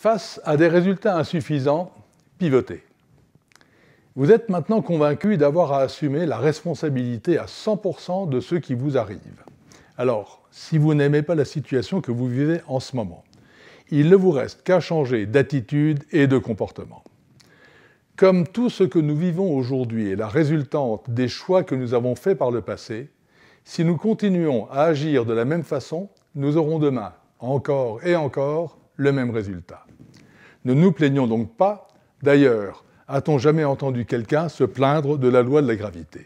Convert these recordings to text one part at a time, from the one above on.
Face à des résultats insuffisants, pivotez. Vous êtes maintenant convaincu d'avoir à assumer la responsabilité à 100% de ce qui vous arrive. Alors, si vous n'aimez pas la situation que vous vivez en ce moment, il ne vous reste qu'à changer d'attitude et de comportement. Comme tout ce que nous vivons aujourd'hui est la résultante des choix que nous avons faits par le passé, si nous continuons à agir de la même façon, nous aurons demain, encore et encore, le même résultat. Ne nous plaignons donc pas. D'ailleurs, a-t-on jamais entendu quelqu'un se plaindre de la loi de la gravité?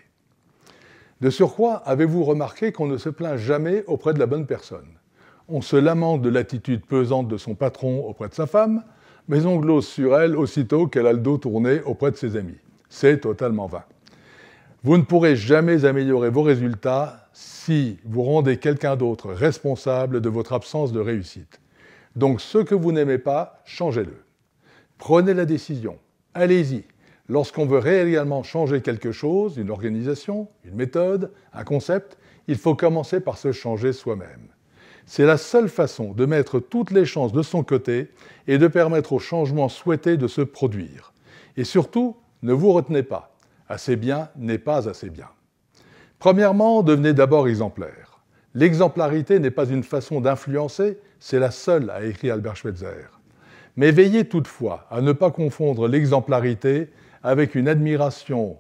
De surcroît, avez-vous remarqué qu'on ne se plaint jamais auprès de la bonne personne? On se lamente de l'attitude pesante de son patron auprès de sa femme, mais on glose sur elle aussitôt qu'elle a le dos tourné auprès de ses amis. C'est totalement vain. Vous ne pourrez jamais améliorer vos résultats si vous rendez quelqu'un d'autre responsable de votre absence de réussite. Donc ce que vous n'aimez pas, changez-le. Prenez la décision, allez-y. Lorsqu'on veut réellement changer quelque chose, une organisation, une méthode, un concept, il faut commencer par se changer soi-même. C'est la seule façon de mettre toutes les chances de son côté et de permettre au changement souhaité de se produire. Et surtout, ne vous retenez pas. Assez bien n'est pas assez bien. Premièrement, devenez d'abord exemplaire. L'exemplarité n'est pas une façon d'influencer, c'est la seule, a écrit Albert Schweitzer. Mais veillez toutefois à ne pas confondre l'exemplarité avec une admiration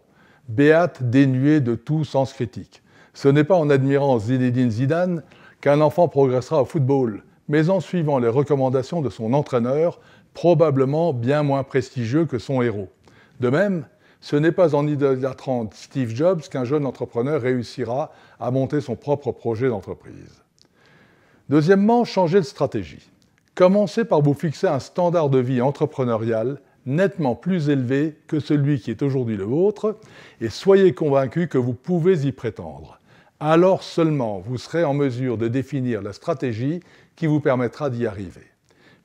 béate dénuée de tout sens critique. Ce n'est pas en admirant Zinedine Zidane qu'un enfant progressera au football, mais en suivant les recommandations de son entraîneur, probablement bien moins prestigieux que son héros. De même, ce n'est pas en idolâtrant Steve Jobs qu'un jeune entrepreneur réussira à monter son propre projet d'entreprise. Deuxièmement, changez de stratégie. Commencez par vous fixer un standard de vie entrepreneurial nettement plus élevé que celui qui est aujourd'hui le vôtre et soyez convaincu que vous pouvez y prétendre. Alors seulement vous serez en mesure de définir la stratégie qui vous permettra d'y arriver.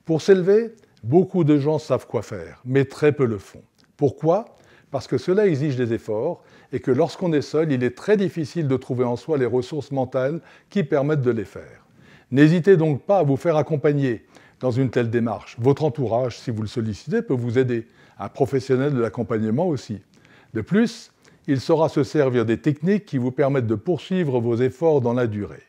Pour s'élever, beaucoup de gens savent quoi faire, mais très peu le font. Pourquoi ? Parce que cela exige des efforts et que lorsqu'on est seul, il est très difficile de trouver en soi les ressources mentales qui permettent de les faire. N'hésitez donc pas à vous faire accompagner dans une telle démarche. Votre entourage, si vous le sollicitez, peut vous aider. Un professionnel de l'accompagnement aussi. De plus, il saura se servir des techniques qui vous permettent de poursuivre vos efforts dans la durée.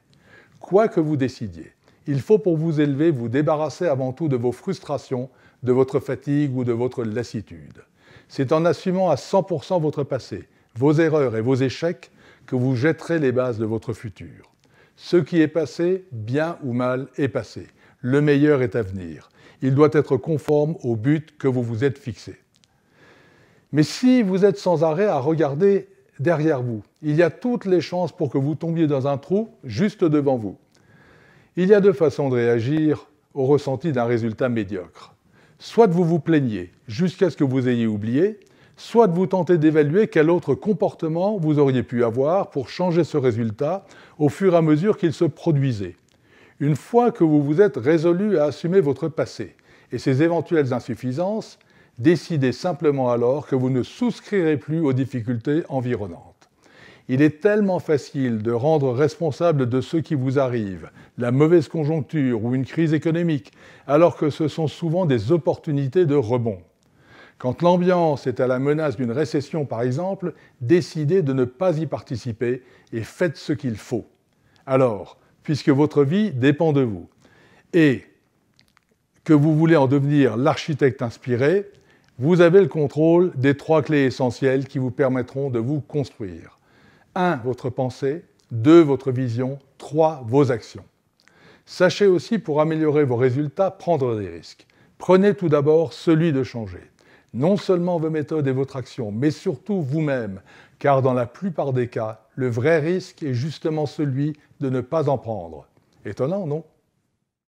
Quoi que vous décidiez, il faut pour vous élever vous débarrasser avant tout de vos frustrations, de votre fatigue ou de votre lassitude. C'est en assumant à 100% votre passé, vos erreurs et vos échecs que vous jetterez les bases de votre futur. Ce qui est passé, bien ou mal, est passé. Le meilleur est à venir. Il doit être conforme au but que vous vous êtes fixé. Mais si vous êtes sans arrêt à regarder derrière vous, il y a toutes les chances pour que vous tombiez dans un trou juste devant vous. Il y a deux façons de réagir au ressenti d'un résultat médiocre. Soit vous vous plaignez jusqu'à ce que vous ayez oublié, soit vous tentez d'évaluer quel autre comportement vous auriez pu avoir pour changer ce résultat au fur et à mesure qu'il se produisait. Une fois que vous vous êtes résolu à assumer votre passé et ses éventuelles insuffisances, décidez simplement alors que vous ne souscrirez plus aux difficultés environnantes. Il est tellement facile de rendre responsable de ce qui vous arrive, la mauvaise conjoncture ou une crise économique, alors que ce sont souvent des opportunités de rebond. Quand l'ambiance est à la menace d'une récession, par exemple, décidez de ne pas y participer et faites ce qu'il faut. Alors, puisque votre vie dépend de vous et que vous voulez en devenir l'architecte inspiré, vous avez le contrôle des 3 clés essentielles qui vous permettront de vous construire. 1. Votre pensée. 2. Votre vision. 3. Vos actions. Sachez aussi, pour améliorer vos résultats, prendre des risques. Prenez tout d'abord celui de changer. Non seulement vos méthodes et votre action, mais surtout vous-même, car dans la plupart des cas, le vrai risque est justement celui de ne pas en prendre. Étonnant, non ?